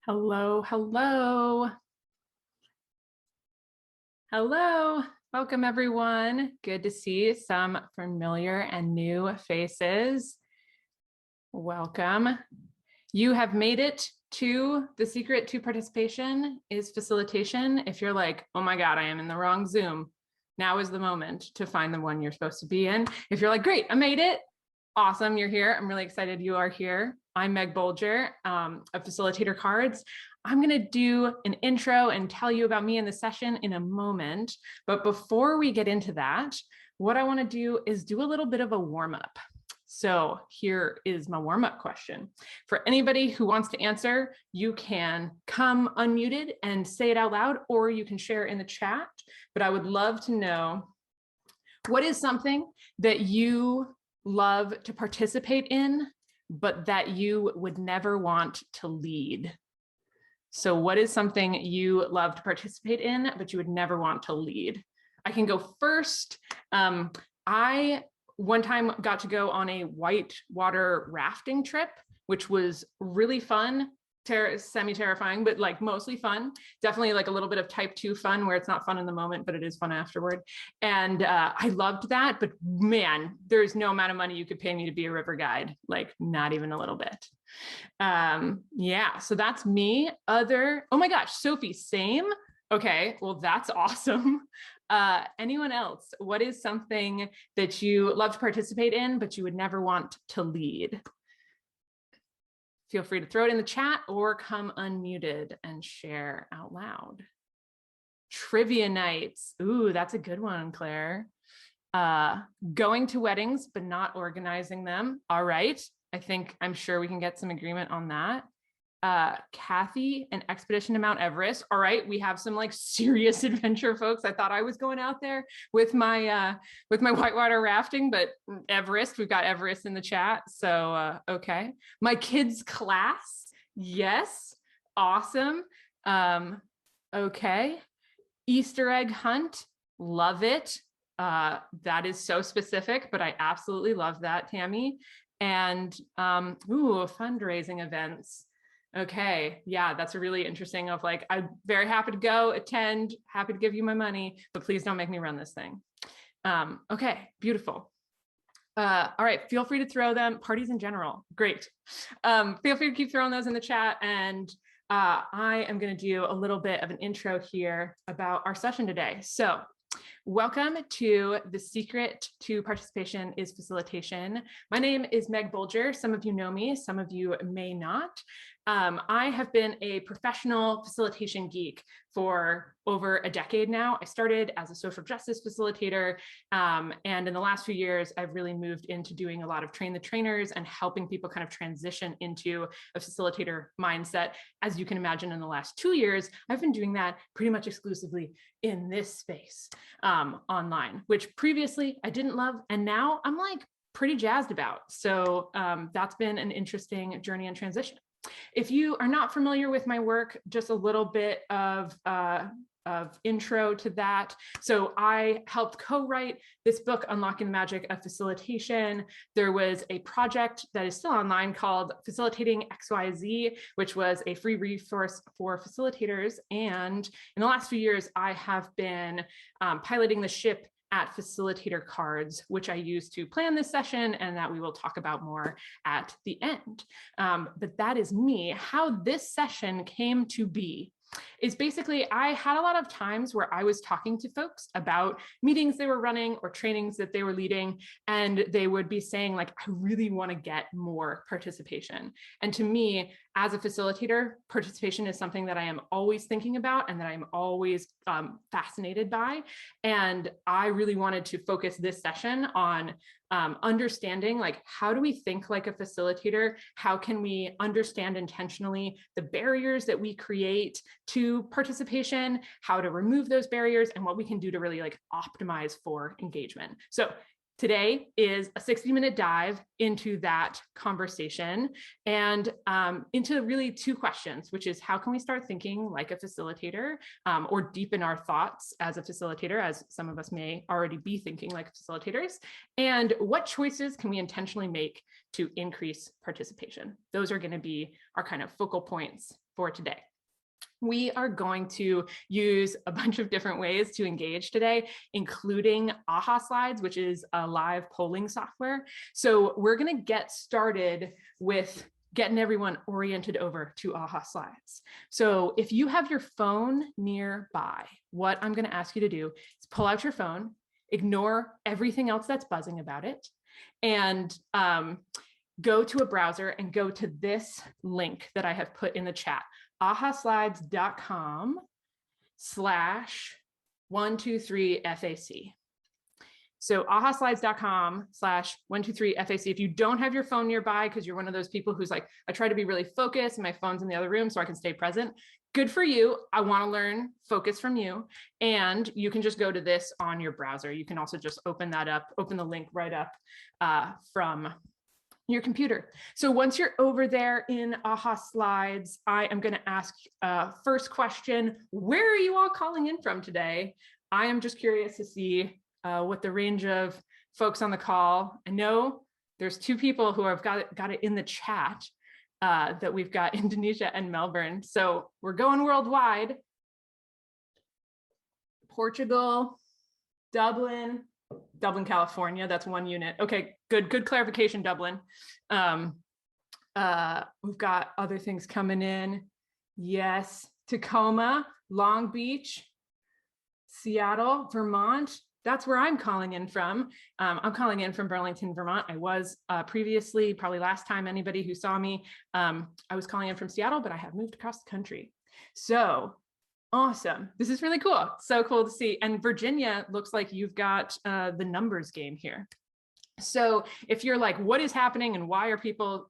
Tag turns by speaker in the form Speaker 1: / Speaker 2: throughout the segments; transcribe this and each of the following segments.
Speaker 1: Hello, hello. Hello, welcome everyone. Good to see some familiar and new faces. Welcome. You have made it to the secret to participation is facilitation. If you're like, oh my God, I am in the wrong Zoom, now is the moment to find the one you're supposed to be in. If you're like, great, I made it. Awesome, you're here. I'm really excited you are here. I'm Meg Bolger of Facilitator Cards. I'm going to do an intro and tell you about me in the session in a moment. But before we get into that, what I want to do is do a little bit of a warm-up. So here is my warm-up question. For anybody who wants to answer, you can come unmuted and say it out loud, or you can share in the chat. But I would love to know, what is something that you love to participate in, but that you would never want to lead? So what is something you love to participate in, but you would never want to lead? I can go first. I one time got to go on a whitewater rafting trip, which was really fun. Semi-terrifying, but like mostly fun. Definitely like a little bit of type 2 fun where it's not fun in the moment, but it is fun afterward. And I loved that, but man, there's no amount of money you could pay me to be a river guide, like not even a little bit. Yeah, so that's me. Oh my gosh, Sophie, same? Okay, well, that's awesome. Anyone else? What is something that you love to participate in, but you would never want to lead? Feel free to throw it in the chat or come unmuted and share out loud. Trivia nights. Ooh, that's a good one, Claire. Going to weddings, but not organizing them. All right. I'm sure we can get some agreement on that. Kathy, an expedition to Mount Everest. All right, we have some like serious adventure folks. I thought I was going out there with my whitewater rafting, but Everest, we've got Everest in the chat. So okay. My kids' class, yes, awesome. Okay. Easter egg hunt, love it. That is so specific, but I absolutely love that, Tammy. And fundraising events. Okay, yeah, that's a really interesting of like, I'm very happy to go attend, happy to give you my money, but please don't make me run this thing. Okay, beautiful. All right, feel free to throw them, parties in general, great. Feel free to keep throwing those in the chat, and I am gonna do a little bit of an intro here about our session today. So welcome to the secret to participation is facilitation. My name is Meg Bolger. Some of you know me, some of you may not. I have been a professional facilitation geek for over a decade now. I started as a social justice facilitator, and in the last few years, I've really moved into doing a lot of train the trainers and helping people kind of transition into a facilitator mindset. As you can imagine, in the last 2 years, I've been doing that pretty much exclusively in this space online, which previously I didn't love, and now I'm like pretty jazzed about. So that's been an interesting journey and transition. If you are not familiar with my work, just a little bit of intro to that. So I helped co-write this book, Unlocking the Magic of Facilitation. There was a project that is still online called Facilitating XYZ, which was a free resource for facilitators. And in the last few years, I have been piloting the ship at Facilitator Cards, which I use to plan this session and that we will talk about more at the end. But that is me. How this session came to be is basically, I had a lot of times where I was talking to folks about meetings they were running or trainings that they were leading, and they would be saying like, I really want to get more participation. And to me, as a facilitator, participation is something that I am always thinking about and that I'm always fascinated by. And I really wanted to focus this session on understanding, like, how do we think like a facilitator? How can we understand intentionally the barriers that we create to participation, how to remove those barriers, and what we can do to really like optimize for engagement. So Today is a 60-minute dive into that conversation and into really two questions, which is how can we start thinking like a facilitator or deepen our thoughts as a facilitator, as some of us may already be thinking like facilitators, and what choices can we intentionally make to increase participation? Those are going to be our kind of focal points for today. We are going to use a bunch of different ways to engage today, including AhaSlides, which is a live polling software. So we're going to get started with getting everyone oriented over to AhaSlides. So if you have your phone nearby, what I'm going to ask you to do is pull out your phone, ignore everything else that's buzzing about it, and go to a browser and go to this link that I have put in the chat. AhaSlides.com/123FAC. So AhaSlides.com/123FAC. If you don't have your phone nearby, because you're one of those people who's like, I try to be really focused and my phone's in the other room so I can stay present. Good for you. I want to learn focus from you. And you can just go to this on your browser. You can also just open that up, open the link right up from your computer. So once you're over there in AhaSlides, I am going to ask first question, where are you all calling in from today? I am just curious to see what the range of folks on the call. I know there's two people who have got it in the chat that we've got Indonesia and Melbourne. So we're going worldwide. Portugal, Dublin, California, that's one unit. Okay, good clarification, Dublin. We've got other things coming in. Yes, Tacoma, Long Beach, Seattle, Vermont. That's where I'm calling in from. I'm calling in from Burlington, Vermont. I was previously, probably last time anybody who saw me, I was calling in from Seattle, but I have moved across the country. So awesome. This is really cool. So cool to see. And Virginia, looks like you've got the numbers game here. So if you're like, what is happening and why are people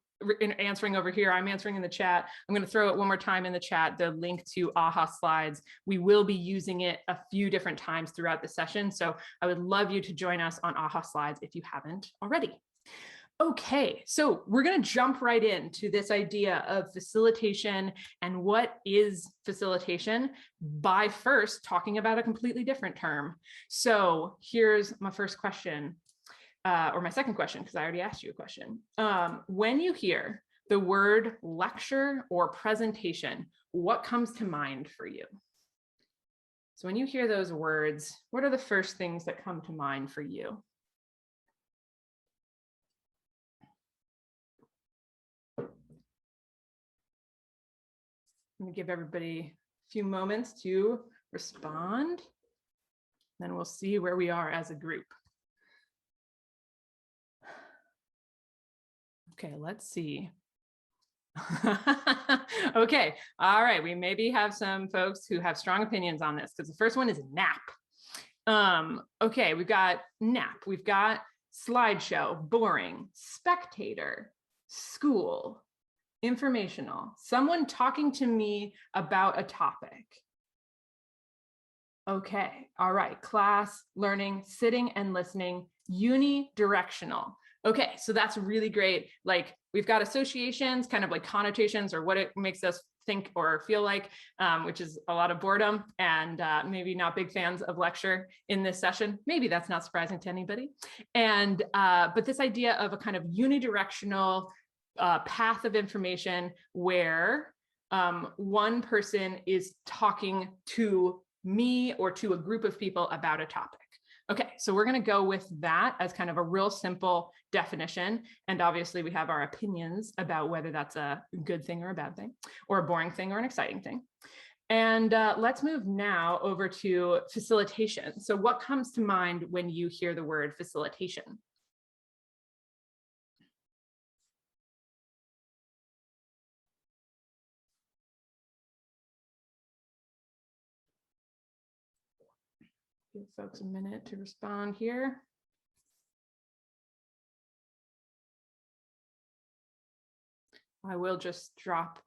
Speaker 1: answering over here? I'm answering in the chat. I'm going to throw it one more time in the chat, the link to AhaSlides. We will be using it a few different times throughout the session. So I would love you to join us on AhaSlides if you haven't already. Okay, so we're going to jump right into this idea of facilitation and what is facilitation by first talking about a completely different term. So here's my first question, or my second question, because I already asked you a question. When you hear the word lecture or presentation, what comes to mind for you? So when you hear those words, what are the first things that come to mind for you? I'm going to give everybody a few moments to respond, then we'll see where we are as a group. Okay, let's see. Okay, all right, we maybe have some folks who have strong opinions on this, because the first one is nap. Okay, we've got nap, we've got slideshow, boring, spectator, school, informational, someone talking to me about a topic. Okay, all right, class, learning, sitting and listening, unidirectional. Okay, so that's really great. Like we've got associations, kind of like connotations or what it makes us think or feel like, which is a lot of boredom and maybe not big fans of lecture in this session. Maybe that's not surprising to anybody. And but this idea of a kind of unidirectional path of information where one person is talking to me or to a group of people about a topic. Okay, so we're going to go with that as kind of a real simple definition. And obviously we have our opinions about whether that's a good thing or a bad thing, or a boring thing or an exciting thing. And let's move now over to facilitation. So what comes to mind when you hear the word facilitation? Give folks a minute to respond here. I will just drop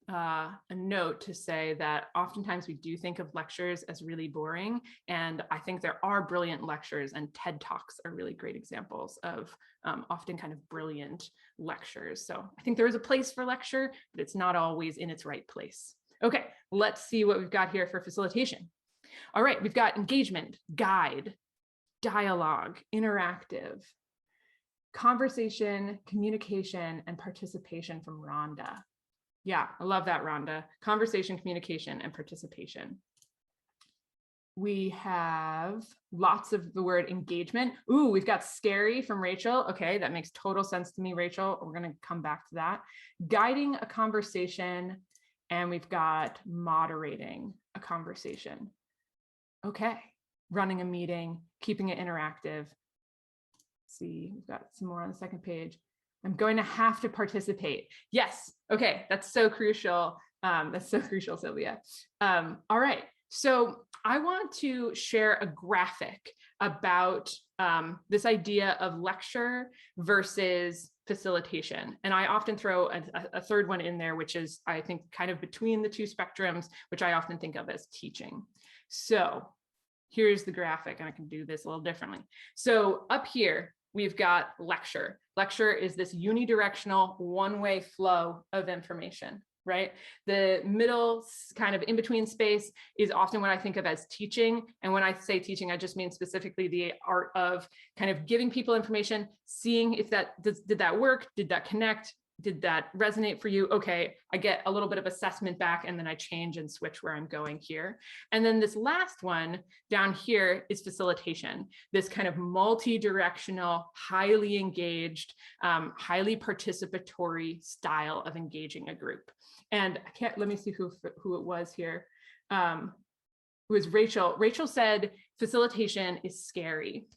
Speaker 1: a note to say that oftentimes we do think of lectures as really boring, and I think there are brilliant lectures, and TED Talks are really great examples of often kind of brilliant lectures. So I think there is a place for lecture, but it's not always in its right place. Okay, let's see what we've got here for facilitation. All right, we've got engagement, guide, dialogue, interactive, conversation, communication, and participation from Rhonda. Yeah, I love that, Rhonda. Conversation, communication, and participation. We have lots of the word engagement. Ooh, we've got scary from Rachel. Okay, that makes total sense to me, Rachel. We're going to come back to that. Guiding a conversation, and we've got moderating a conversation. Okay, running a meeting, keeping it interactive. Let's see, we've got some more on the second page. I'm going to have to participate. Yes. Okay. That's so crucial. That's so crucial, Sylvia. All right. So I want to share a graphic about this idea of lecture versus facilitation. And I often throw a third one in there, which is, I think, kind of between the two spectrums, which I often think of as teaching. So here's the graphic, and I can do this a little differently. So up here, we've got lecture. Lecture is this unidirectional one-way flow of information, right? The middle kind of in-between space is often what I think of as teaching. And when I say teaching, I just mean specifically the art of kind of giving people information, seeing if that, did that work? Did that connect? Did that resonate for you? Okay, I get a little bit of assessment back, and then I change and switch where I'm going here. And then this last one down here is facilitation, this kind of multi-directional, highly engaged, highly participatory style of engaging a group. And I can't, let me see who it was here. It was Rachel. Rachel said facilitation is scary.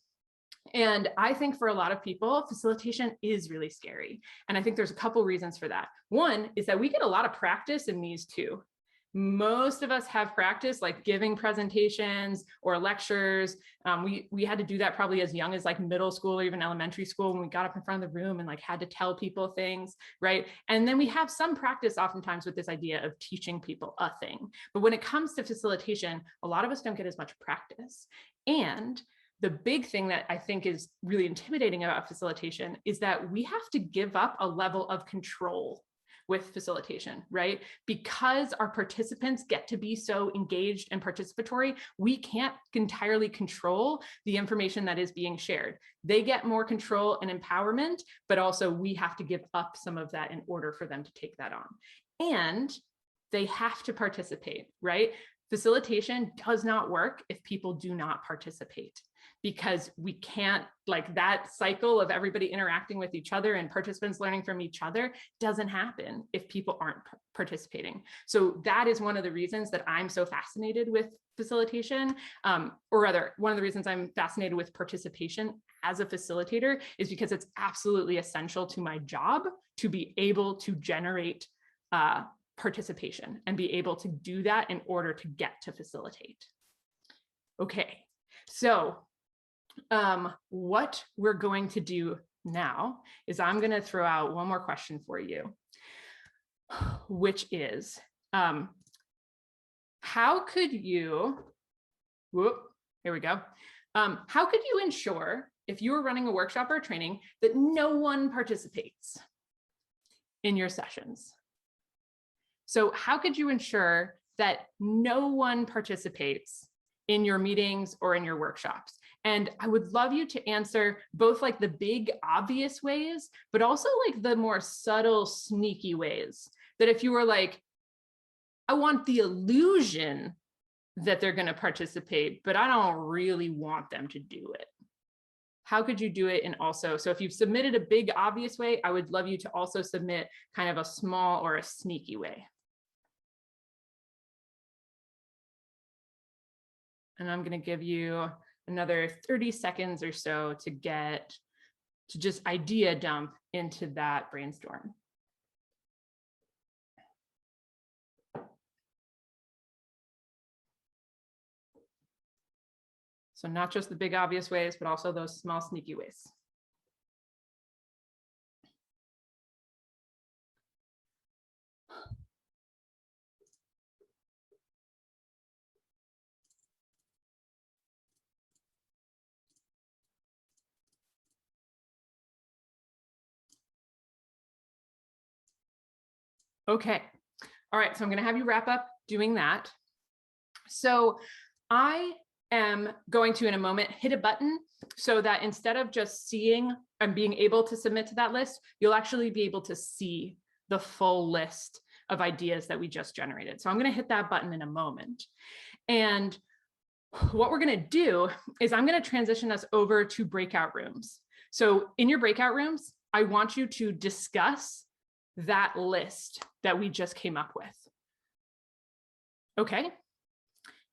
Speaker 1: And I think for a lot of people, facilitation is really scary. And I think there's a couple reasons for that. One is that we get a lot of practice in these two. Most of us have practice like giving presentations or lectures. We had to do that probably as young as like middle school or even elementary school, when we got up in front of the room and like had to tell people things, right? And then we have some practice oftentimes with this idea of teaching people a thing. But when it comes to facilitation, a lot of us don't get as much practice. And the big thing that I think is really intimidating about facilitation is that we have to give up a level of control with facilitation, right? Because our participants get to be so engaged and participatory, we can't entirely control the information that is being shared. They get more control and empowerment, but also we have to give up some of that in order for them to take that on. And they have to participate, right? Facilitation does not work if people do not participate, because we can't, like, that cycle of everybody interacting with each other and participants learning from each other doesn't happen if people aren't participating. So that is one of the reasons that I'm so fascinated with facilitation, or rather, one of the reasons I'm fascinated with participation as a facilitator is because it's absolutely essential to my job to be able to generate participation and be able to do that in order to get to facilitate. Okay, so what we're going to do now is I'm going to throw out one more question for you, which is, how could you, here we go. How could you ensure, if you were running a workshop or a training, that no one participates in your sessions? So how could you ensure that no one participates in your meetings or in your workshops? And I would love you to answer both like the big obvious ways, but also like the more subtle, sneaky ways that if you were like, I want the illusion that they're going to participate, but I don't really want them to do it. How could you do it? And also, so if you've submitted a big obvious way, I would love you to also submit kind of a small or a sneaky way. And I'm going to give you another 30 seconds or so to get to just idea dump into that brainstorm. So not just the big obvious ways, but also those small sneaky ways. Okay. All right. So I'm going to have you wrap up doing that. So I am going to, in a moment, hit a button so that instead of just seeing and being able to submit to that list, you'll actually be able to see the full list of ideas that we just generated. So I'm going to hit that button in a moment. And what we're going to do is I'm going to transition us over to breakout rooms. So in your breakout rooms, I want you to discuss that list that we just came up with. Okay.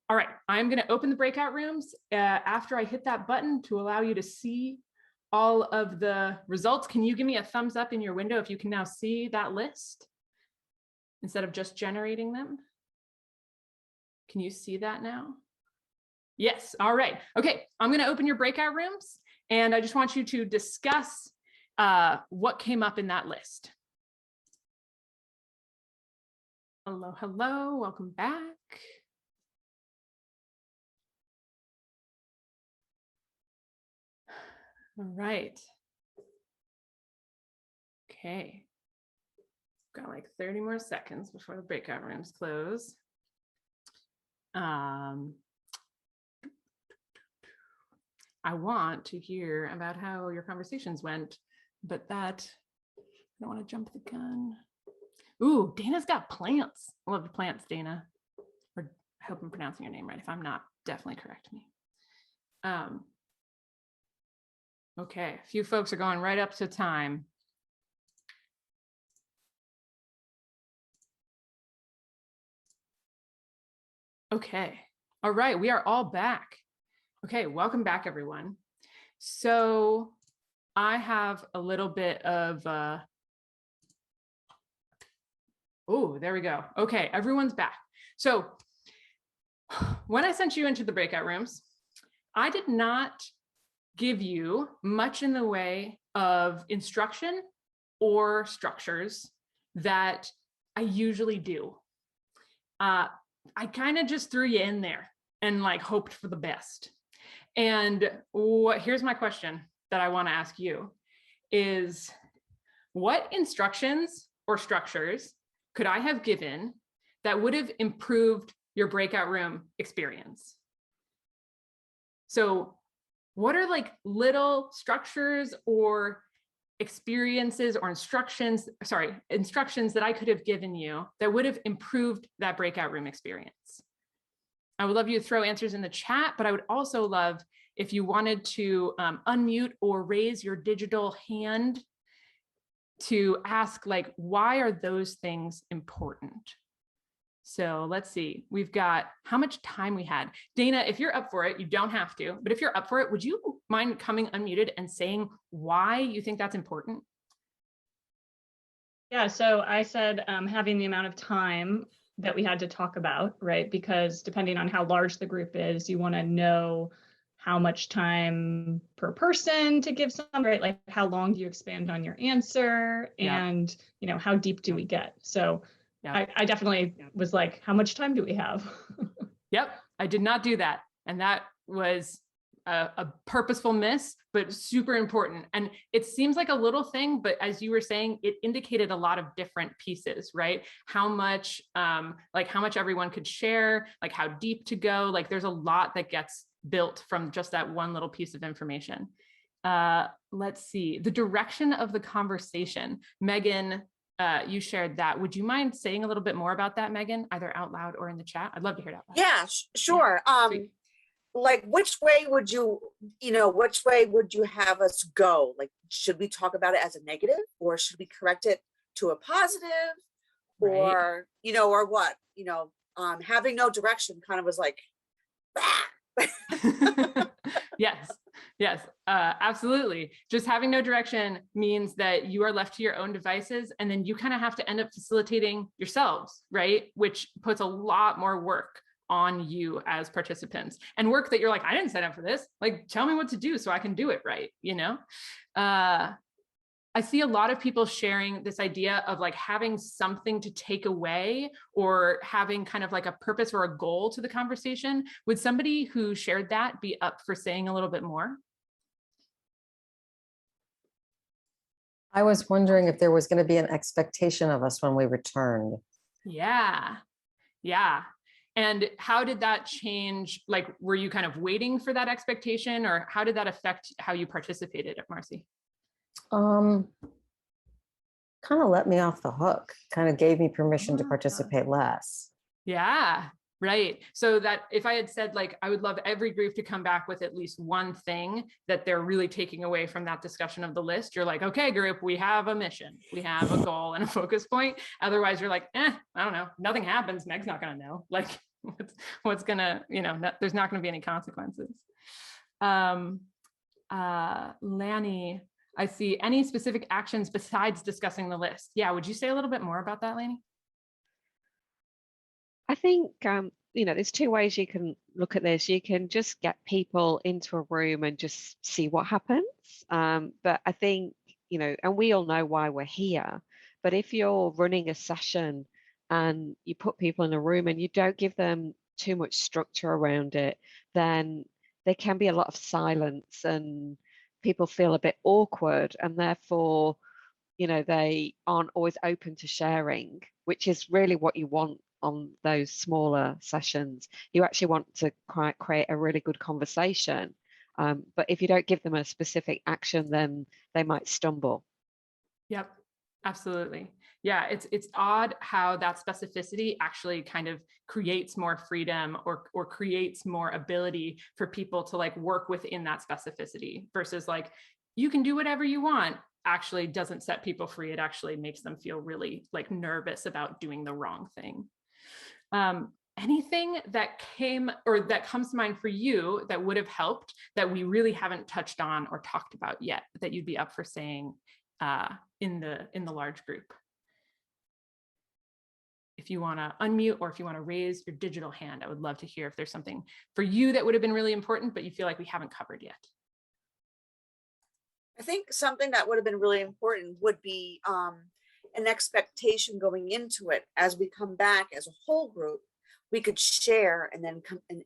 Speaker 1: All right, I'm going to open the breakout rooms after I hit that button to allow you to see all of the results. Can you give me a thumbs up in your window if you can now see that list instead of just generating them? Can you see that now? Yes, all right. Okay, I'm going to open your breakout rooms and I just want you to discuss what came up in that list. Hello, hello, welcome back. All right. Okay. Got like 30 more seconds before the breakout rooms close. I want to hear about how your conversations went, but that, I don't want to jump the gun. Ooh, Dana's got plants. I love the plants, Dana. Or I hope I'm pronouncing your name right. If I'm not, definitely correct me. Okay, a few folks are going right up to time. Okay, all right, we are all back. Okay, welcome back, everyone. So I have a little bit of, oh, there we go. Okay, everyone's back. So when I sent you into the breakout rooms, I did not give you much in the way of instruction or structures that I usually do. I kind of just threw you in there and like hoped for the best. And here's my question that I want to ask you is, what instructions or structures could I have given that would have improved your breakout room experience? So what are like little structures or experiences or instructions that I could have given you that would have improved that breakout room experience? I would love you to throw answers in the chat, but I would also love if you wanted to unmute or raise your digital hand to ask, like, why are those things important? So let's see, we've got how much time we had. Dana, if you're up for it, you don't have to, but if you're up for it, would you mind coming unmuted and saying why you think that's important?
Speaker 2: Yeah, so I said having the amount of time that we had to talk about, right? Because depending on how large the group is, you want to know how much time per person to give some, right? Like how long do you expand on your answer, and you know, how deep do we get? So I definitely was like, how much time do we have?
Speaker 1: Yep, I did not do that. And that was a purposeful miss, but super important. And it seems like a little thing, but as you were saying, it indicated a lot of different pieces, right? How much, like how much everyone could share, like how deep to go. Like there's a lot that gets built from just that one little piece of information. Let's see, the direction of the conversation. Megan, you shared that. Would you mind saying a little bit more about that, Megan, either out loud or in the chat? I'd love to hear that.
Speaker 3: Yeah, sure. Yeah, like which way would you have us go? Like, should we talk about it as a negative, or should we correct it to a positive, or, you know, or what, you know, having no direction kind of was like,
Speaker 1: Yes, absolutely. Just having no direction means that you are left to your own devices, and then you kind of have to end up facilitating yourselves, right? Which puts a lot more work on you as participants, and work that you're like, I didn't sign up for this. Like, tell me what to do so I can do it right, you know? I see a lot of people sharing this idea of like having something to take away, or having kind of like a purpose or a goal to the conversation. Would somebody who shared that be up for saying a little bit more?
Speaker 4: I was wondering if there was going to be an expectation of us when we returned.
Speaker 1: Yeah. Yeah. And how did that change? Like, were you kind of waiting for that expectation, or how did that affect how you participated at Marcy?
Speaker 4: Kind of let me off the hook, kind of gave me permission to participate less.
Speaker 1: Yeah, right. So that if I had said, like, I would love every group to come back with at least one thing that they're really taking away from that discussion of the list, you're like, okay, group, we have a mission, we have a goal and a focus point. Otherwise, you're like, I don't know, nothing happens. Meg's not going to know. Like, what's going to, there's not going to be any consequences. Lanny, I see any specific actions besides discussing the list. Yeah, would you say a little bit more about that, Lanny?
Speaker 5: I think, there's two ways you can look at this. You can just get people into a room and just see what happens. But I think, and we all know why we're here. But if you're running a session and you put people in a room and you don't give them too much structure around it, then there can be a lot of silence and people feel a bit awkward, and therefore, they aren't always open to sharing, which is really what you want on those smaller sessions. You actually want to create a really good conversation. But if you don't give them a specific action, then they might stumble.
Speaker 1: Yep, absolutely. Yeah, it's odd how that specificity actually kind of creates more freedom or creates more ability for people to like work within that specificity versus like, you can do whatever you want, actually doesn't set people free. It actually makes them feel really like nervous about doing the wrong thing. Anything that came or that comes to mind for you that would have helped that we really haven't touched on or talked about yet that you'd be up for saying in the large group? If you want to unmute or if you want to raise your digital hand, I would love to hear if there's something for you that would have been really important, but you feel like we haven't covered yet.
Speaker 3: I think something that would have been really important would be an expectation going into it. As we come back as a whole group, we could share and then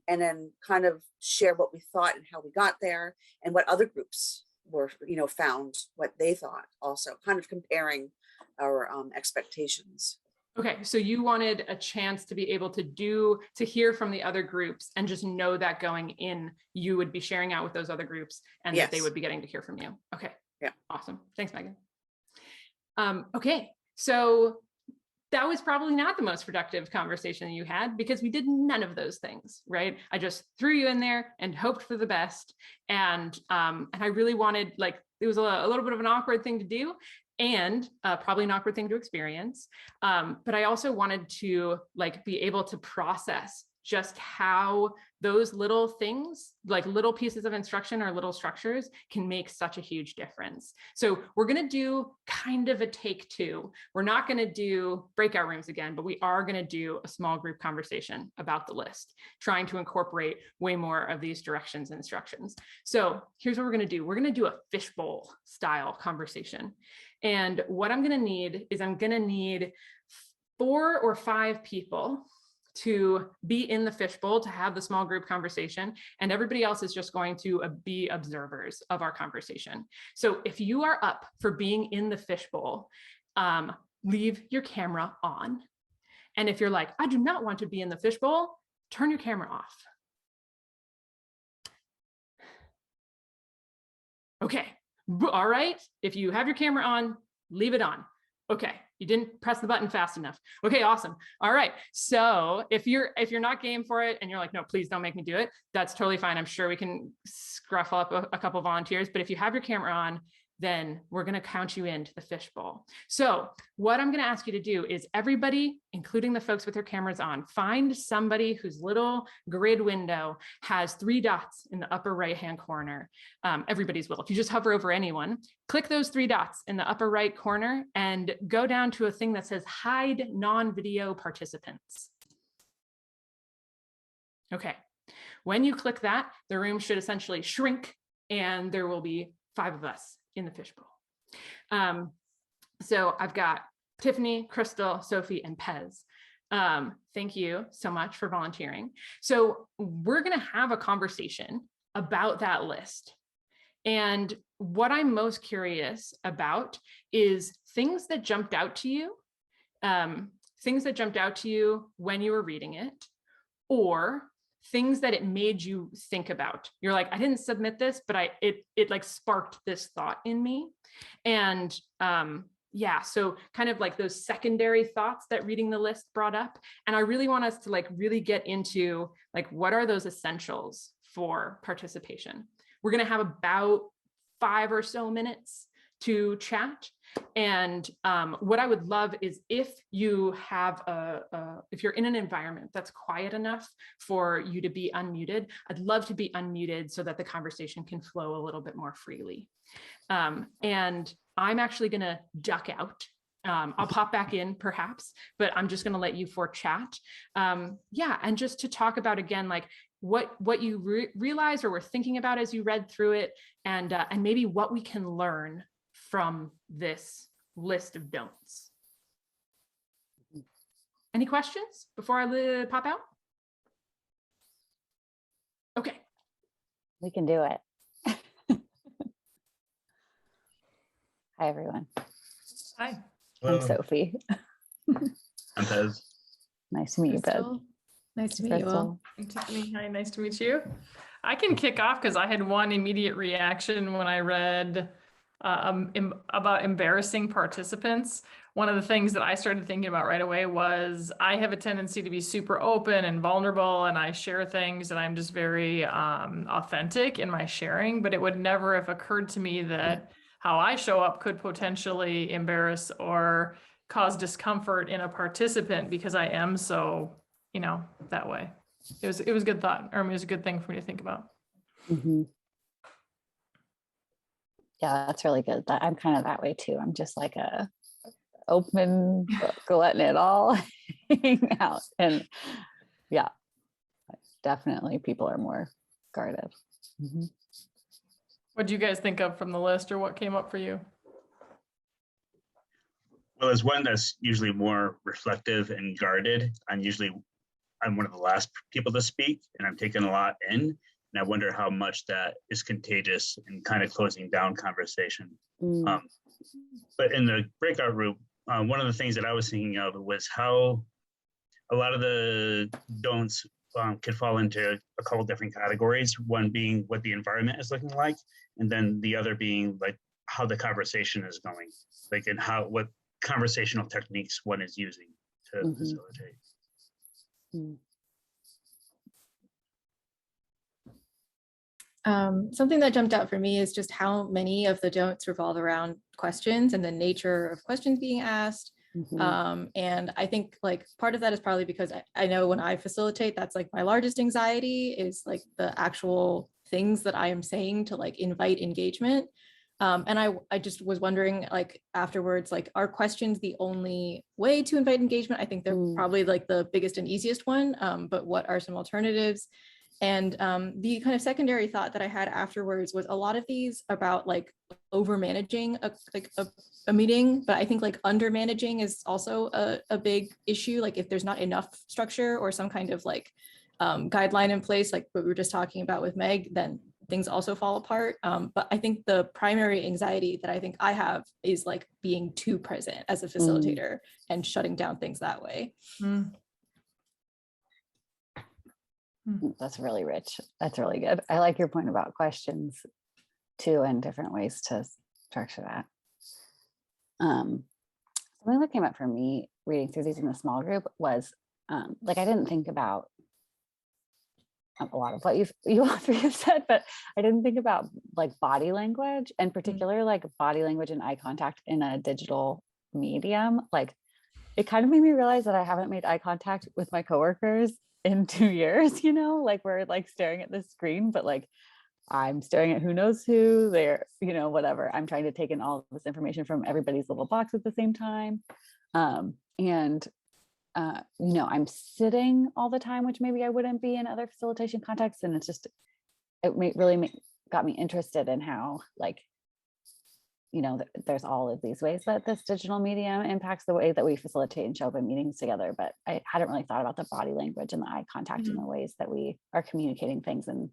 Speaker 3: then kind of share what we thought and how we got there and what other groups were, found what they thought, also kind of comparing our expectations.
Speaker 1: Okay, so you wanted a chance to be able to hear from the other groups and just know that going in, you would be sharing out with those other groups and
Speaker 3: Yes.
Speaker 1: that they would be getting to hear from you. Okay.
Speaker 3: Yeah.
Speaker 1: Awesome. Thanks, Megan. Okay, so that was probably not the most productive conversation you had because we did none of those things, right? I just threw you in there and hoped for the best. And I really wanted, like, it was a little bit of an awkward thing to do and probably an awkward thing to experience. But I also wanted to like be able to process just how those little things, like little pieces of instruction or little structures, can make such a huge difference. So we're going to do kind of a take two. We're not going to do breakout rooms again, but we are going to do a small group conversation about the list, trying to incorporate way more of these directions and instructions. So here's what we're going to do. We're going to do a fishbowl style conversation. And what I'm going to need is I'm going to need 4 or 5 people to be in the fishbowl to have the small group conversation, and everybody else is just going to be observers of our conversation. So if you are up for being in the fishbowl, leave your camera on. And if you're like, I do not want to be in the fishbowl, turn your camera off. Okay, all right. If you have your camera on, leave it on. Okay, you didn't press the button fast enough. Okay, awesome. All right. So if you're not game for it and you're like, no, please don't make me do it, that's totally fine. I'm sure we can scruff up a couple volunteers. But if you have your camera on, then we're going to count you into the fishbowl. So what I'm going to ask you to do is everybody, including the folks with their cameras on, find somebody whose little grid window has 3 dots in the upper right-hand corner. Everybody's will. If you just hover over anyone, click those 3 dots in the upper right corner and go down to a thing that says hide non-video participants. Okay. When you click that, the room should essentially shrink and there will be 5 of us in the fishbowl. So I've got Tiffany, Crystal, Sophie, and Pez. Thank you so much for volunteering. So we're going to have a conversation about that list. And what I'm most curious about is things that jumped out to you, when you were reading it, or things that it made you think about. You're like, I didn't submit this, but it like sparked this thought in me. And yeah, so kind of like those secondary thoughts that reading the list brought up. And I really want us to like really get into like, what are those essentials for participation? We're going to have about 5 or so minutes to chat. And what I would love is if you have if you're in an environment that's quiet enough for you to be unmuted, I'd love to be unmuted so that the conversation can flow a little bit more freely. And I'm actually going to duck out. I'll pop back in perhaps, but I'm just going to let you for chat. Yeah, and just to talk about again, like what you realize or were thinking about as you read through it, and maybe what we can learn from this list of don'ts. Any questions before I pop out? Okay.
Speaker 6: We can do it. Hi, everyone.
Speaker 2: Hi.
Speaker 6: I'm Sophie.
Speaker 7: I'm Pez.
Speaker 6: Nice to meet you, Pez.
Speaker 8: Crystal. Nice to meet you all.
Speaker 2: I'm Tiffany. Hi, nice to meet you. I can kick off because I had one immediate reaction when I read about embarrassing participants. One of the things that I started thinking about right away was I have a tendency to be super open and vulnerable, and I share things, and I'm just very authentic in my sharing, but it would never have occurred to me that how I show up could potentially embarrass or cause discomfort in a participant because I am so, that way. It was a good thought, or it was a good thing for me to think about.
Speaker 6: Mm-hmm. Yeah, that's really good. I'm kind of that way too. I'm just like a open book, letting it all hang out. And yeah, definitely people are more guarded. Mm-hmm.
Speaker 2: What do you guys think of from the list, or what came up for you?
Speaker 7: Well, as one that's usually more reflective and guarded, I'm one of the last people to speak, and I'm taking a lot in. And I wonder how much that is contagious and kind of closing down conversation. But in the breakout room, one of the things that I was thinking of was how a lot of the don'ts could fall into a couple different categories. One being what the environment is looking like, and then the other being like how the conversation is going, like and what conversational techniques one is using to facilitate.
Speaker 8: Something that jumped out for me is just how many of the don'ts revolve around questions and the nature of questions being asked. And I think like part of that is probably because I know when I facilitate, that's like my largest anxiety is like the actual things that I am saying to like invite engagement. And I just was wondering like afterwards, like are questions the only way to invite engagement? I think they're probably like the biggest and easiest one, but what are some alternatives? And the kind of secondary thought that I had afterwards was a lot of these about like over managing a meeting, but I think like under managing is also a big issue. Like if there's not enough structure or some kind of like guideline in place, like what we were just talking about with Meg, then things also fall apart. But I think the primary anxiety that I think I have is like being too present as a facilitator and shutting down things that way.
Speaker 6: That's really rich. That's really good. I like your point about questions too, and different ways to structure that. Something that came up for me reading through these in the small group was like I didn't think about a lot of what you all three have said, but I didn't think about like body language, and particular like body language and eye contact in a digital medium. Like it kind of made me realize that I haven't made eye contact with my coworkers in 2 years, like we're like staring at the screen, but like I'm staring at who knows who, they're, whatever. I'm trying to take in all of this information from everybody's little box at the same time. I'm sitting all the time, which maybe I wouldn't be in other facilitation contexts. And it's just, got me interested in how like, there's all of these ways that this digital medium impacts the way that we facilitate and show up in meetings together. But I hadn't really thought about the body language and the eye contact and the ways that we are communicating things in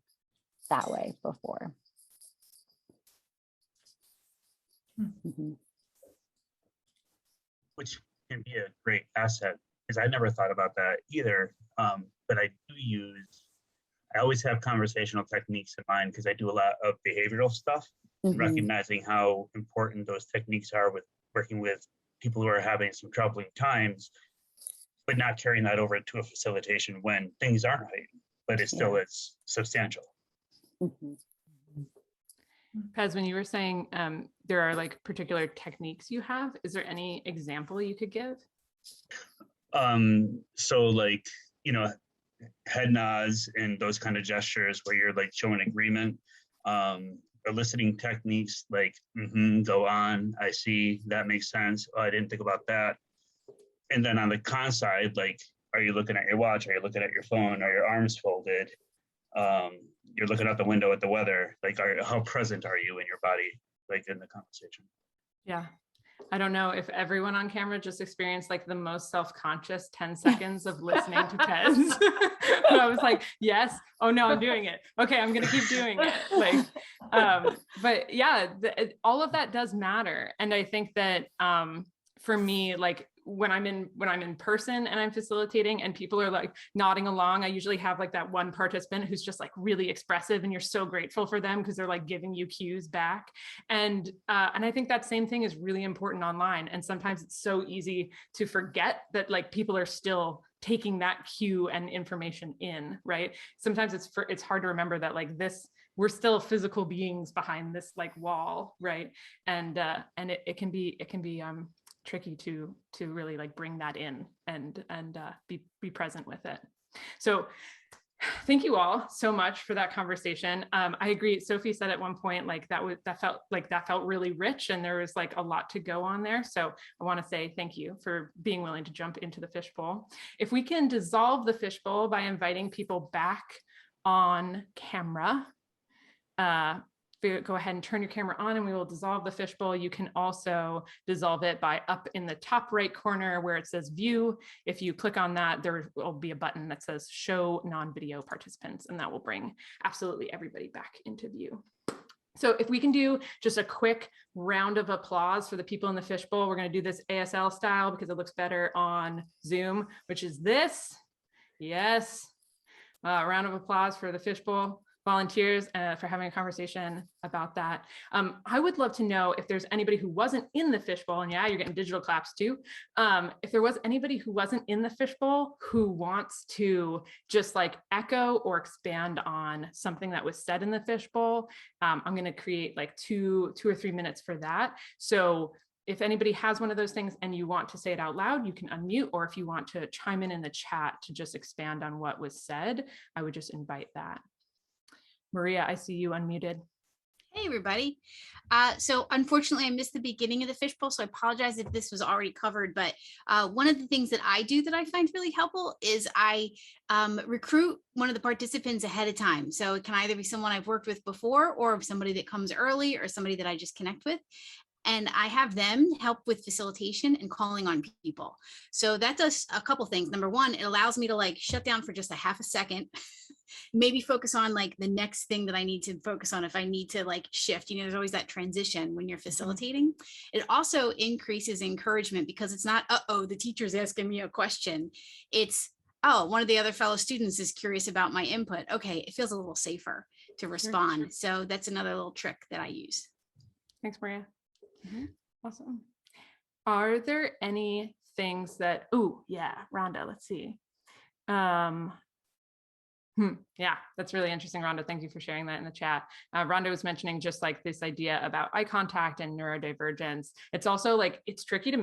Speaker 6: that way before. Mhm.
Speaker 7: which can be a great asset, because I never thought about that either. But I always have conversational techniques in mind because I do a lot of behavioral stuff, and
Speaker 6: Mhm.
Speaker 7: recognizing how important those techniques are with working with people who are having some troubling times, but not carrying that over to a facilitation when things aren't right, but it's substantial.
Speaker 6: Mhm.
Speaker 1: Pez, when you were saying there are like particular techniques you have, is there any example you could give?
Speaker 7: So like, head nods and those kind of gestures where you're like showing agreement, eliciting techniques like, go on, I see, that makes sense. Oh, I didn't think about that. And then on the con side, like, are you looking at your watch? Are you looking at your phone? Are your arms folded? You're looking out the window at the weather. Like, how present are you in your body, like in the conversation?
Speaker 1: Yeah. I don't know if everyone on camera just experienced like the most self-conscious 10 seconds of listening to Pez. I was like, yes, oh no, I'm doing it. Okay, I'm gonna keep doing it. Like, but yeah, all of that does matter. And I think that for me, like when I'm in person and I'm facilitating and people are like nodding along, I usually have like that one participant who's just like really expressive and you're so grateful for them because they're like giving you cues back. And I think that same thing is really important online. And sometimes it's so easy to forget that like people are still taking that cue and information in, right? Sometimes it's hard to remember that like we're still physical beings behind this like wall, right? And it can be tricky to really like bring that in and be present with it. So thank you all so much for that conversation. I agree. Sophie said at one point, like that felt really rich and there was like a lot to go on there. So I want to say thank you for being willing to jump into the fishbowl. If we can dissolve the fishbowl by inviting people back on camera, go ahead and turn your camera on and we will dissolve the fishbowl. You can also dissolve it by up in the top right corner where it says view. If you click on that, there will be a button that says show non-video participants, and that will bring absolutely everybody back into view. So if we can do just a quick round of applause for the people in the fishbowl, we're going to do this ASL style because it looks better on Zoom, which is this. Yes. Round of applause for the fishbowl volunteers for having a conversation about that. I would love to know if there's anybody who wasn't in the fishbowl, and yeah, you're getting digital claps too. If there was anybody who wasn't in the fishbowl who wants to just like echo or expand on something that was said in the fishbowl, I'm going to create like two or 3 minutes for that. So if anybody has one of those things and you want to say it out loud, you can unmute, or if you want to chime in the chat to just expand on what was said, I would just invite that. Maria, I see you unmuted.
Speaker 9: Hey, everybody. So unfortunately, I missed the beginning of the fishbowl, so I apologize if this was already covered. But one of the things that I do that I find really helpful is I recruit one of the participants ahead of time. So it can either be someone I've worked with before or somebody that comes early or somebody that I just connect with. And I have them help with facilitation and calling on people. So that does a couple things. Number one, it allows me to like shut down for just a half a second, maybe focus on like the next thing that I need to focus on if I need to like shift. There's always that transition when you're facilitating. It also increases encouragement because it's not, uh-oh, the teacher's asking me a question. It's, oh, one of the other fellow students is curious about my input. Okay, it feels a little safer to respond. Sure. So that's another little trick that I use.
Speaker 1: Thanks, Maria. Awesome. Are there any things that, oh yeah, Rhonda, let's see. Yeah, that's really interesting, Rhonda. Thank you for sharing that in the chat. Rhonda was mentioning just like this idea about eye contact and neurodivergence. It's also like, it's tricky to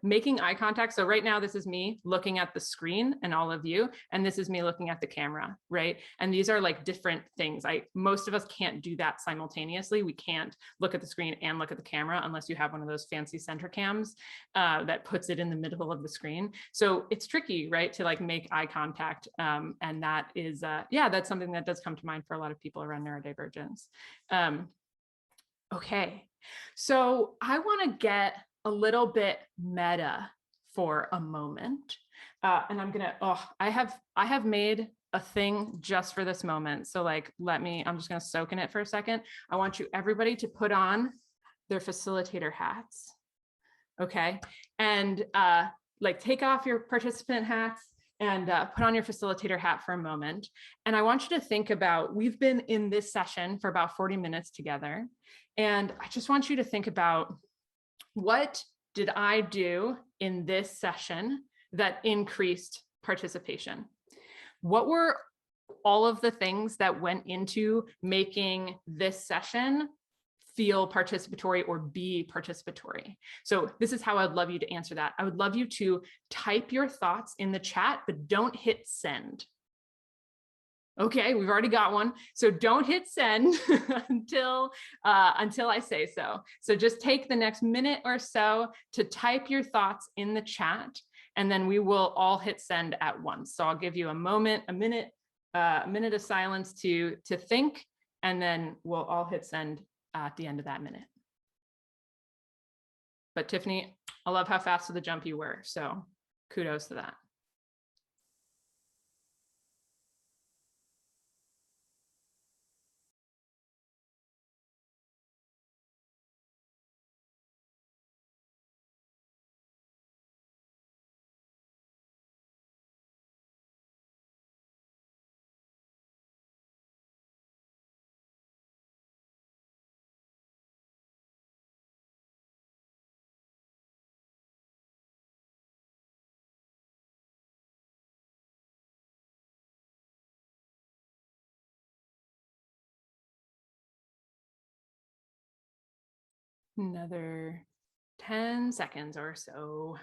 Speaker 1: making eye contact. So right now, this is me looking at the screen and all of you, and this is me looking at the camera, right? And these are like different things. Most of us can't do that simultaneously. We can't look at the screen and look at the camera unless you have one of those fancy center cams that puts it in the middle of the screen. So it's tricky, right? To like make eye contact. And that is, yeah, that's something that does come to mind for a lot of people around neurodivergence. Okay, so I want to get a little bit meta for a moment, and I'm gonna. I have made a thing just for this moment. So like, I'm just gonna soak in it for a second. I want everybody to put on their facilitator hats. Okay, and like take off your participant hats and put on your facilitator hat for a moment. And I want you to think about, we've been in this session for about 40 minutes together. And I just want you to think about, what did I do in this session that increased participation? What were all of the things that went into making this session feel participatory or be participatory? So this is how I'd love you to answer that. I would love you to type your thoughts in the chat, but don't hit send. Okay, we've already got one. So don't hit send until I say so. So just take the next minute or so to type your thoughts in the chat, and then we will all hit send at once. So I'll give you a minute of silence to think, and then we'll all hit send at the end of that minute. But Tiffany, I love how fast to the jump you were. So kudos to that. Another 10 seconds or so.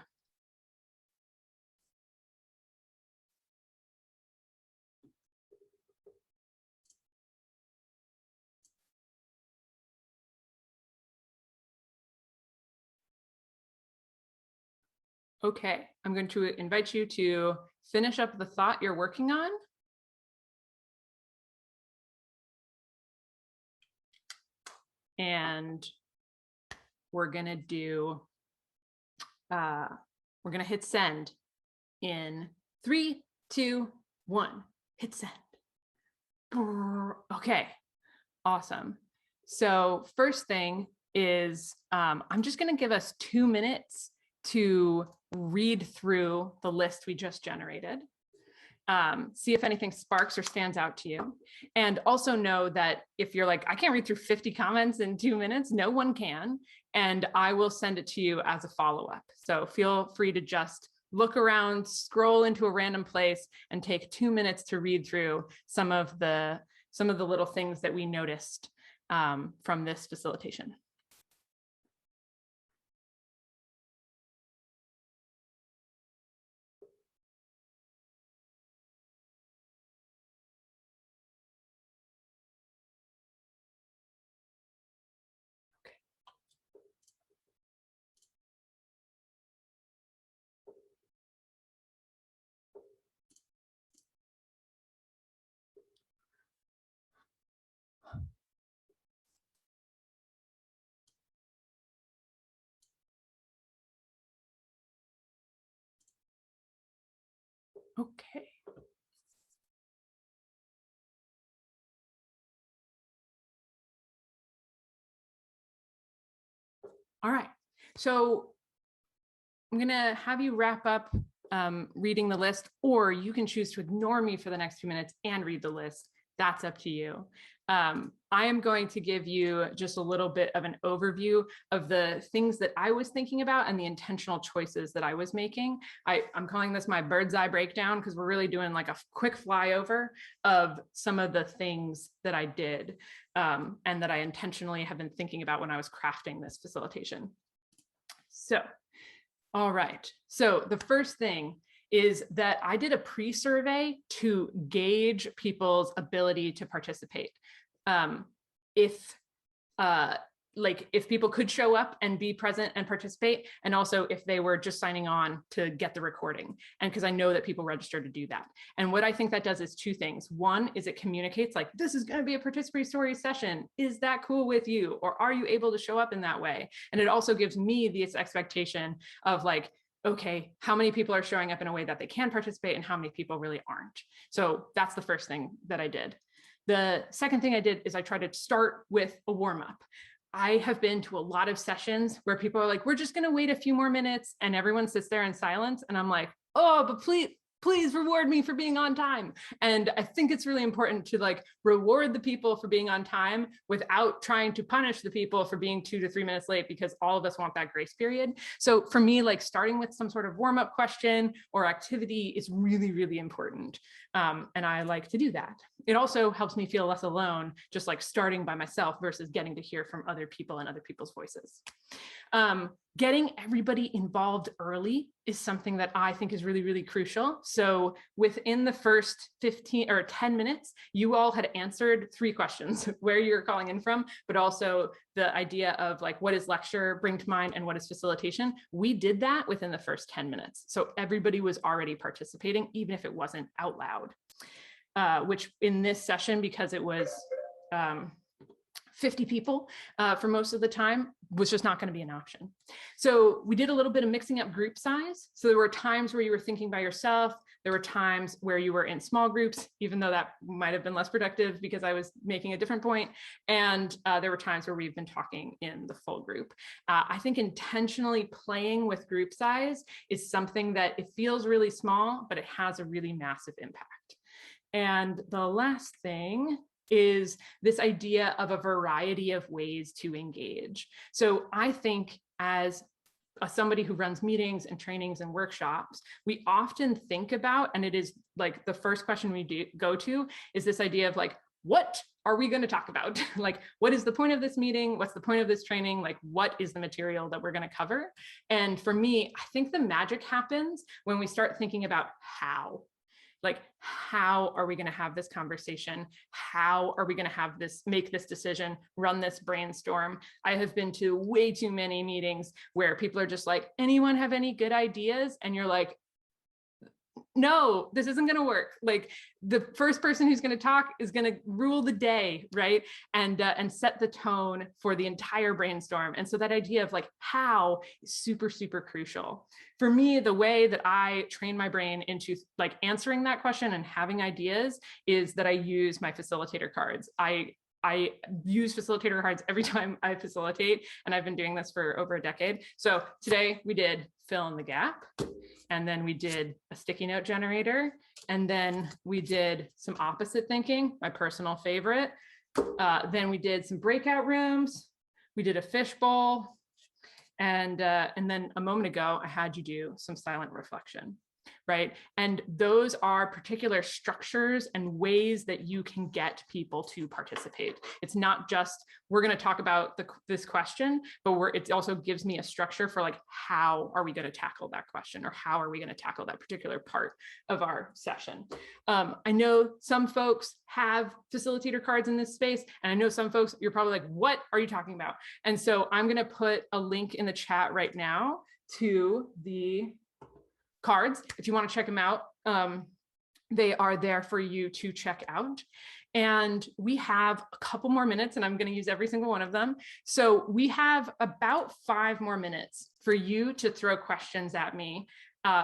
Speaker 1: Okay, I'm going to invite you to finish up the thought you're working on. And we're gonna do, we're gonna hit send in 3, 2, 1, hit send. Okay, awesome. So first thing is, I'm just gonna give us 2 minutes to read through the list we just generated. See if anything sparks or stands out to you. And also know that if you're like, I can't read through 50 comments in 2 minutes, no one can. And I will send it to you as a follow-up. So feel free to just look around, scroll into a random place, and take 2 minutes to read through some of the little things that we noticed from this facilitation. Okay. All right. So I'm going to have you wrap up reading the list, or you can choose to ignore me for the next 2 minutes and read the list. That's up to you. I am going to give you just a little bit of an overview of the things that I was thinking about and the intentional choices that I was making. I'm calling this my Birdseye Breakdown because we're really doing like a quick flyover of some of the things that I did and that I intentionally have been thinking about when I was crafting this facilitation. So, all right. So the first thing is that I did a pre-survey to gauge people's ability to participate. If people could show up and be present and participate, and also if they were just signing on to get the recording, and because I know that people register to do that. And what I think that does is 2 things. One is it communicates like, this is going to be a participatory story session. Is that cool with you? Or are you able to show up in that way? And it also gives me this expectation of like, okay, how many people are showing up in a way that they can participate and how many people really aren't? So that's the first thing that I did. The second thing I did is I tried to start with a warm-up. I have been to a lot of sessions where people are like, we're just going to wait a few more minutes, and everyone sits there in silence. And I'm like, oh, but please reward me for being on time. And I think it's really important to like reward the people for being on time without trying to punish the people for being 2 to 3 minutes late, because all of us want that grace period. So for me, like starting with some sort of warm-up question or activity is really, really important. And I like to do that. It also helps me feel less alone, just like starting by myself versus getting to hear from other people and other people's voices. Getting everybody involved early is something that I think is really, really crucial. So within the first 15 or 10 minutes, you all had answered 3 questions, where you're calling in from, but also the idea of like, what is lecture bring to mind and what is facilitation? We did that within the first 10 minutes. So everybody was already participating, even if it wasn't out loud, which in this session, because it was 50 people for most of the time, was just not going to be an option. So we did a little bit of mixing up group size. So there were times where you were thinking by yourself. There were times where you were in small groups, even though that might have been less productive because I was making a different point. And there were times where we've been talking in the full group. I think intentionally playing with group size is something that it feels really small, but it has a really massive impact. And the last thing is this idea of a variety of ways to engage. So I think as somebody who runs meetings and trainings and workshops, we often think about, and it is like the first question we go to is this idea of like, what are we going to talk about? Like, what is the point of this meeting? What's the point of this training? Like, what is the material that we're going to cover? And for me, I think the magic happens when we start thinking about how. Like, how are we going to have this conversation? How are we going to have this, make this decision, run this brainstorm? I have been to way too many meetings where people are just like, anyone have any good ideas? And you're like, no, this isn't going to work. Like, the first person who's going to talk is going to rule the day, right? And set the tone for the entire brainstorm. And so that idea of like how is super, super crucial. For me, the way that I train my brain into like answering that question and having ideas is that I use my facilitator cards. I use facilitator cards every time I facilitate, and I've been doing this for over a decade. So today we did fill in the gap, and then we did a sticky note generator, and then we did some opposite thinking, my personal favorite. Then we did some breakout rooms. We did a fishbowl, and then a moment ago I had you do some silent reflection. Right. And those are particular structures and ways that you can get people to participate. It's not just, we're going to talk about this question, but it also gives me a structure for like, how are we going to tackle that question, or how are we going to tackle that particular part of our session? I know some folks have facilitator cards in this space, and I know some folks, you're probably like, what are you talking about? And so I'm going to put a link in the chat right now to the cards. If you want to check them out, they are there for you to check out. And we have a couple more minutes, and I'm going to use every single one of them. So we have about 5 more minutes for you to throw questions at me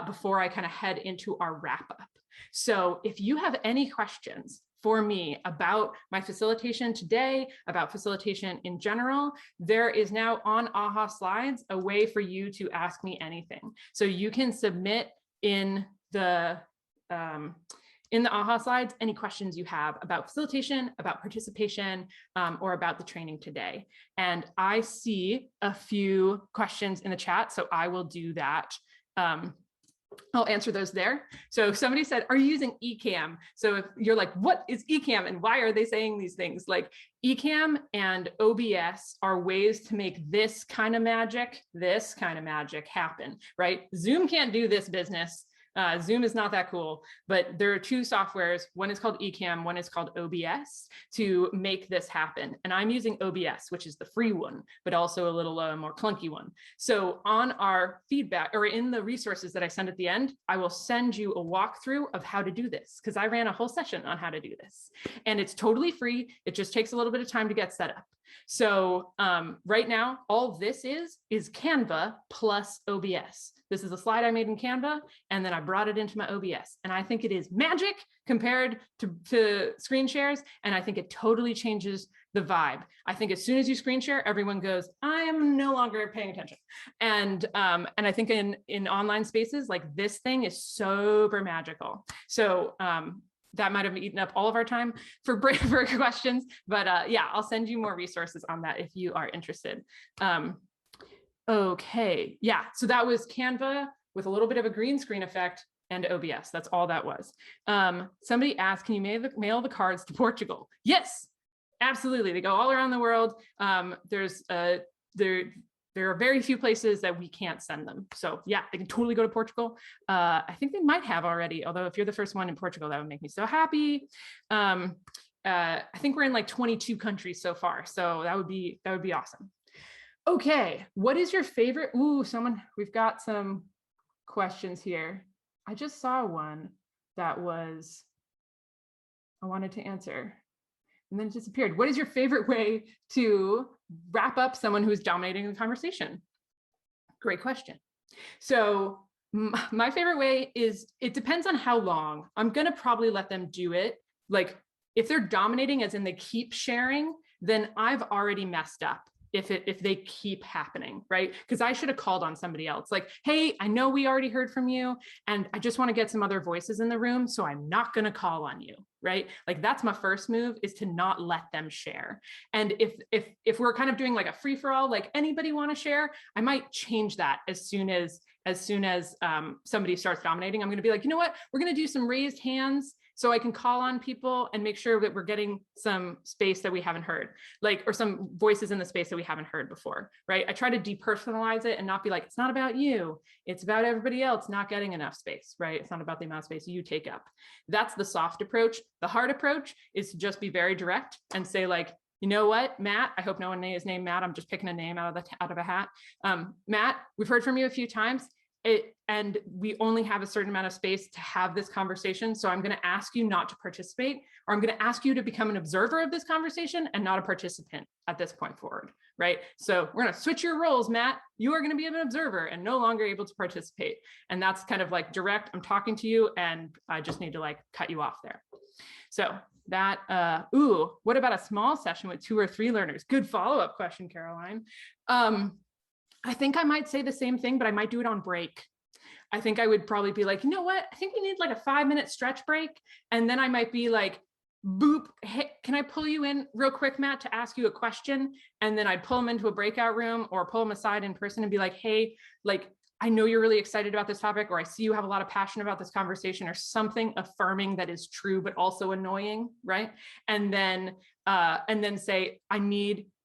Speaker 1: before I kind of head into our wrap up. So if you have any questions for me about my facilitation today, about facilitation in general, there is now on AhaSlides a way for you to ask me anything. So you can submit in the AhaSlides any questions you have about facilitation, about participation, or about the training today. And I see a few questions in the chat, so I will do that. I'll answer those there. So somebody said, are you using Ecamm? So if you're like, what is Ecamm and why are they saying these things? Like, Ecamm and OBS are ways to make this kind of magic happen, right? Zoom can't do this business. Zoom is not that cool, but there are 2 softwares. One is called Ecamm, one is called OBS to make this happen. And I'm using OBS, which is the free one, but also a little more clunky one. So on our feedback, or in the resources that I send at the end, I will send you a walkthrough of how to do this, because I ran a whole session on how to do this. And it's totally free. It just takes a little bit of time to get set up. So right now, all this is Canva plus OBS. This is a slide I made in Canva, and then I brought it into my OBS. And I think it is magic compared to screen shares. And I think it totally changes the vibe. I think as soon as you screen share, everyone goes, I am no longer paying attention. And I think in online spaces, like this thing is super magical. So that might have eaten up all of our time for questions, but yeah, I'll send you more resources on that if you are interested. Okay, yeah, so that was Canva with a little bit of a green screen effect and OBS. That's all that was. Somebody asked, can you mail the cards to Portugal? Yes, absolutely. They go all around the world. There are very few places that we can't send them. So yeah, they can totally go to Portugal. I think they might have already, although if you're the first one in Portugal, that would make me so happy. I think we're in like 22 countries so far. So that would be awesome. Okay, what is your favorite? Ooh, we've got some questions here. I just saw one that I wanted to answer and then it disappeared. What is your favorite way to wrap up someone who's dominating the conversation? Great question. So my favorite way is, it depends on how long. I'm gonna probably let them do it. Like if they're dominating as in they keep sharing, then I've already messed up. If they keep happening, right? Because I should have called on somebody else. Like, hey, I know we already heard from you and I just want to get some other voices in the room. So I'm not going to call on you, right? Like that's my first move, is to not let them share. And if we're kind of doing like a free for all, like anybody want to share, I might change that as soon as somebody starts dominating. I'm going to be like, you know what? We're going to do some raised hands so I can call on people and make sure that we're getting some space that we haven't heard, like, or some voices in the space that we haven't heard before, right? I try to depersonalize it and not be like, it's not about you. It's about everybody else not getting enough space, right? It's not about the amount of space you take up. That's the soft approach. The hard approach is to just be very direct and say like, you know what, Matt, I hope no one is named Matt. I'm just picking a name out of a hat. Matt, we've heard from you a few times. And we only have a certain amount of space to have this conversation. So I'm going to ask you not to participate, or I'm going to ask you to become an observer of this conversation and not a participant at this point forward, right? So we're going to switch your roles, Matt. You are going to be an observer and no longer able to participate. And that's kind of like direct. I'm talking to you and I just need to like cut you off there. So that, what about a small session with 2 or 3 learners? Good follow-up question, Caroline. I think I might say the same thing, but I might do it on break. I think I would probably be like, you know what? I think we need like a 5-minute stretch break. And then I might be like, boop, hey, can I pull you in real quick, Matt, to ask you a question? And then I'd pull them into a breakout room or pull them aside in person and be like, hey, like, I know you're really excited about this topic, or I see you have a lot of passion about this conversation, or something affirming that is true, but also annoying, right? And then say,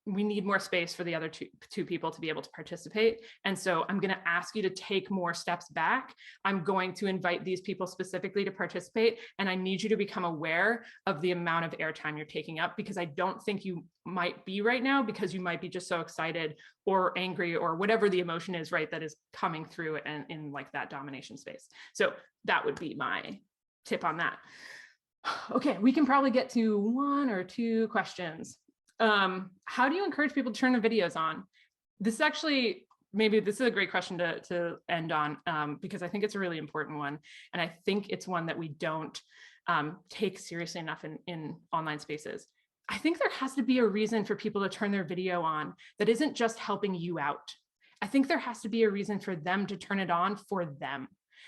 Speaker 1: we need more space for the other two people to be able to participate. And so I'm going to ask you to take more steps back. I'm going to invite these people specifically to participate. And I need you to become aware of the amount of airtime you're taking up, because I don't think you might be right now, because you might be just so excited or angry or whatever the emotion is, right, that is coming through and in like that domination space. So that would be my tip on that. Okay, we can probably get to 1 or 2 questions. How do you encourage people to turn their videos on? This is actually, maybe this is a great question to end on, because I think it's a really important one. And I think it's one that we don't take seriously enough in online spaces. I think there has to be a reason for people to turn their video on that isn't just helping you out. I think there has to be a reason for them to turn it on for them.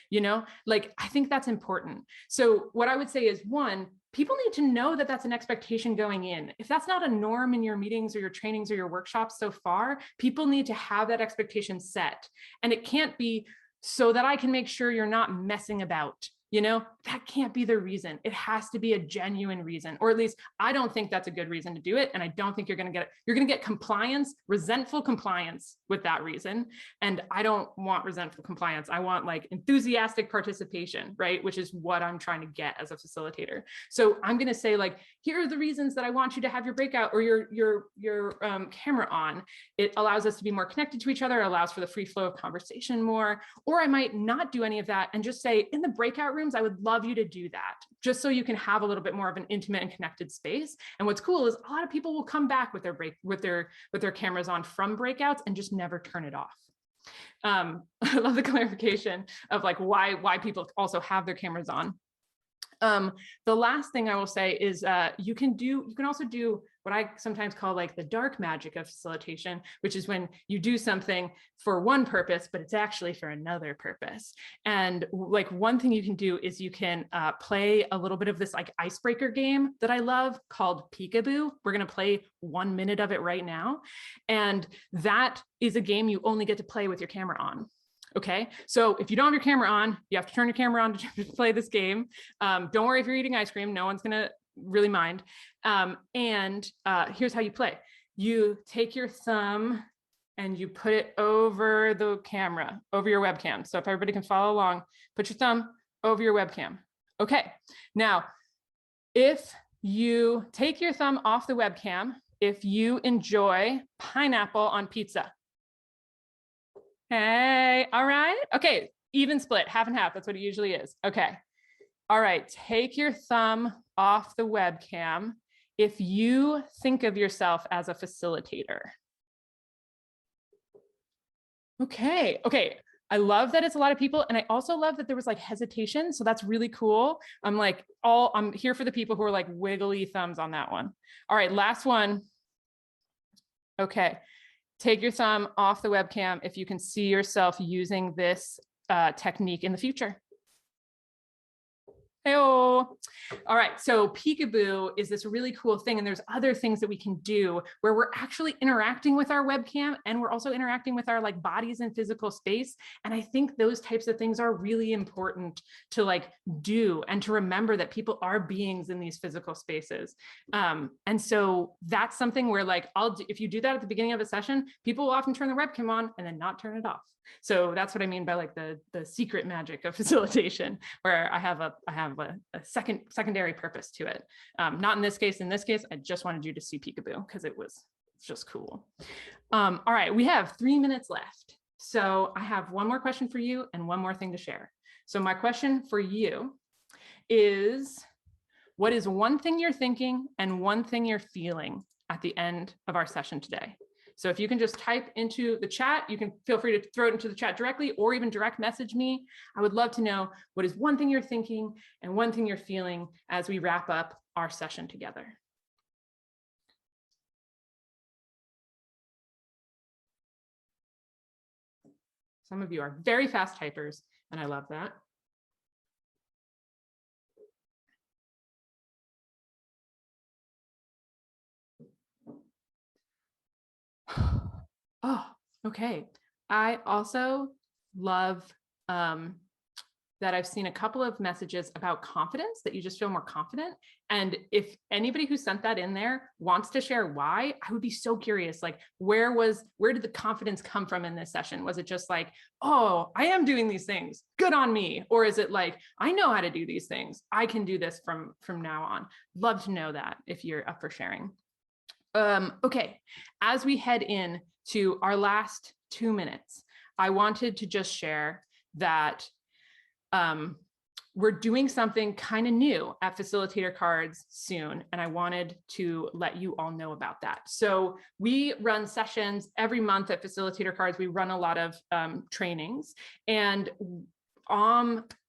Speaker 1: You know, like, I think that's important. So what I would say is, 1, people need to know that that's an expectation going in. If that's not a norm in your meetings or your trainings or your workshops so far, people need to have that expectation set. And it can't be so that I can make sure you're not messing about. You know, that can't be the reason. It has to be a genuine reason, or at least I don't think that's a good reason to do it. And I don't think you're going to get compliance, resentful compliance with that reason. And I don't want resentful compliance. I want like enthusiastic participation, right? Which is what I'm trying to get as a facilitator. So I'm going to say like, here are the reasons that I want you to have your breakout or your camera on. It allows us to be more connected to each other. It allows for the free flow of conversation more. Or I might not do any of that and just say, in the breakout room, I would love you to do that, just so you can have a little bit more of an intimate and connected space. And what's cool is a lot of people will come back with their cameras on from breakouts and just never turn it off. I love the clarification of like why people also have their cameras on. The last thing I will say is you can also do what I sometimes call like the dark magic of facilitation, which is when you do something for one purpose, but it's actually for another purpose. And like one thing you can do is you can play a little bit of this like icebreaker game that I love called Peekaboo. We're going to play 1 minute of it right now. And that is a game you only get to play with your camera on. Okay, so if you don't have your camera on, you have to turn your camera on to play this game. Don't worry if you're eating ice cream, no one's gonna really mind. Here's how you play. You take your thumb and you put it over the camera, over your webcam. So if everybody can follow along, put your thumb over your webcam. Okay, now, if you take your thumb off the webcam, if you enjoy pineapple on pizza. Hey, all right. Okay, even split, half and half. That's what it usually is. Okay. All right, take your thumb off the webcam if you think of yourself as a facilitator. Okay, okay. I love that it's a lot of people. And I also love that there was like hesitation. So that's really cool. I'm here for the people who are like wiggly thumbs on that one. All right, last one. Okay. Take your thumb off the webcam if you can see yourself using this technique in the future. Hey-oh. All right, so Peekaboo is this really cool thing, and there's other things that we can do where we're actually interacting with our webcam and we're also interacting with our like bodies in physical space. And I think those types of things are really important to like do and to remember that people are beings in these physical spaces. And so that's something where like if you do that at the beginning of a session, people will often turn the webcam on and then not turn it off. So that's what I mean by like the secret magic of facilitation, where I have a secondary purpose to it. Not in this case. In this case, I just wanted you to see Peekaboo because it's just cool. All right, we have 3 minutes left. So I have one more question for you and one more thing to share. So my question for you is, what is one thing you're thinking and one thing you're feeling at the end of our session today? So if you can just type into the chat, you can feel free to throw it into the chat directly or even direct message me. I would love to know what is one thing you're thinking and one thing you're feeling as we wrap up our session together. Some of you are very fast typers, and I love that. Oh, okay. I also love that I've seen a couple of messages about confidence, that you just feel more confident. And if anybody who sent that in there wants to share why, I would be so curious, like where did the confidence come from in this session? Was it just like, oh, I am doing these things, good on me? Or is it like, I know how to do these things, I can do this from now on? Love to know that if you're up for sharing. Okay, as we head in to our last 2 minutes, I wanted to just share that we're doing something kind of new at Facilitator Cards soon, and I wanted to let you all know about that. So we run sessions every month at Facilitator Cards. We run a lot of trainings, and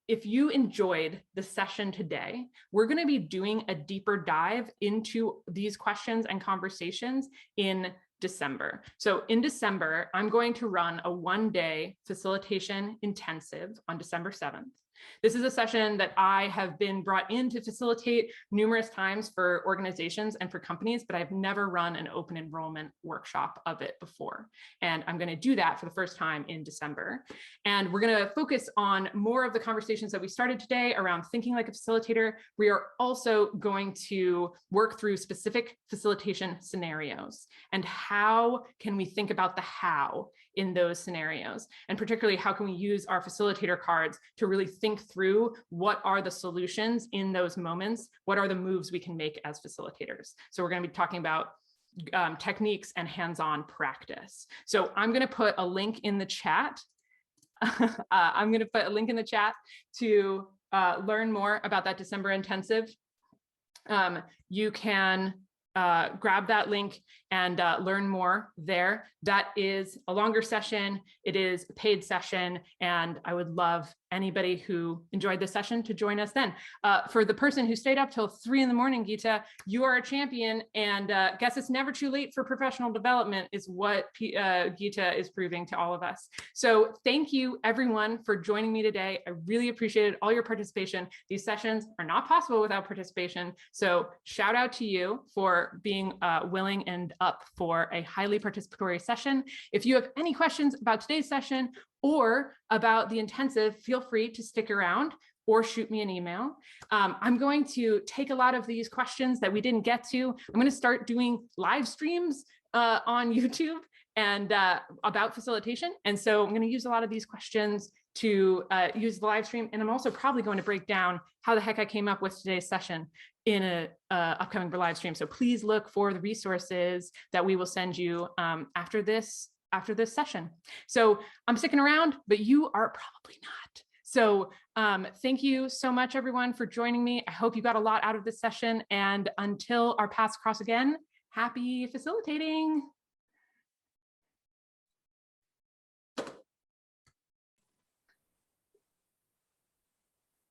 Speaker 1: if you enjoyed the session today, we're going to be doing a deeper dive into these questions and conversations in December. So in December, I'm going to run a 1-day facilitation intensive on December 7th. This is a session that I have been brought in to facilitate numerous times for organizations and for companies, but I've never run an open enrollment workshop of it before. And I'm going to do that for the first time in December. And we're going to focus on more of the conversations that we started today around thinking like a facilitator. We are also going to work through specific facilitation scenarios and how can we think about the how in those scenarios, and particularly how can we use our facilitator cards to really think through what are the solutions in those moments, what are the moves we can make as facilitators. So we're going to be talking about techniques and hands-on practice. So I'm going to put a link in the chat. I'm going to put a link in the chat to learn more about that December intensive. You can grab that link and learn more there. That is a longer session. It is a paid session, and I would love anybody who enjoyed the session to join us then. For the person who stayed up till 3 in the morning, Geeta, you are a champion, and guess it's never too late for professional development is what Geeta is proving to all of us. So thank you everyone for joining me today. I really appreciated all your participation. These sessions are not possible without participation. So shout out to you for being willing and up for a highly participatory session. If you have any questions about today's session or about the intensive, feel free to stick around or shoot me an email. I'm going to take a lot of these questions that we didn't get to. I'm going to start doing live streams on YouTube and about facilitation. And so I'm going to use a lot of these questions to use the live stream. And I'm also probably going to break down how the heck I came up with today's session in a upcoming live stream. So please look for the resources that we will send you after this session. So I'm sticking around, but you are probably not. So thank you so much, everyone, for joining me. I hope you got a lot out of this session. And until our paths cross again, happy facilitating.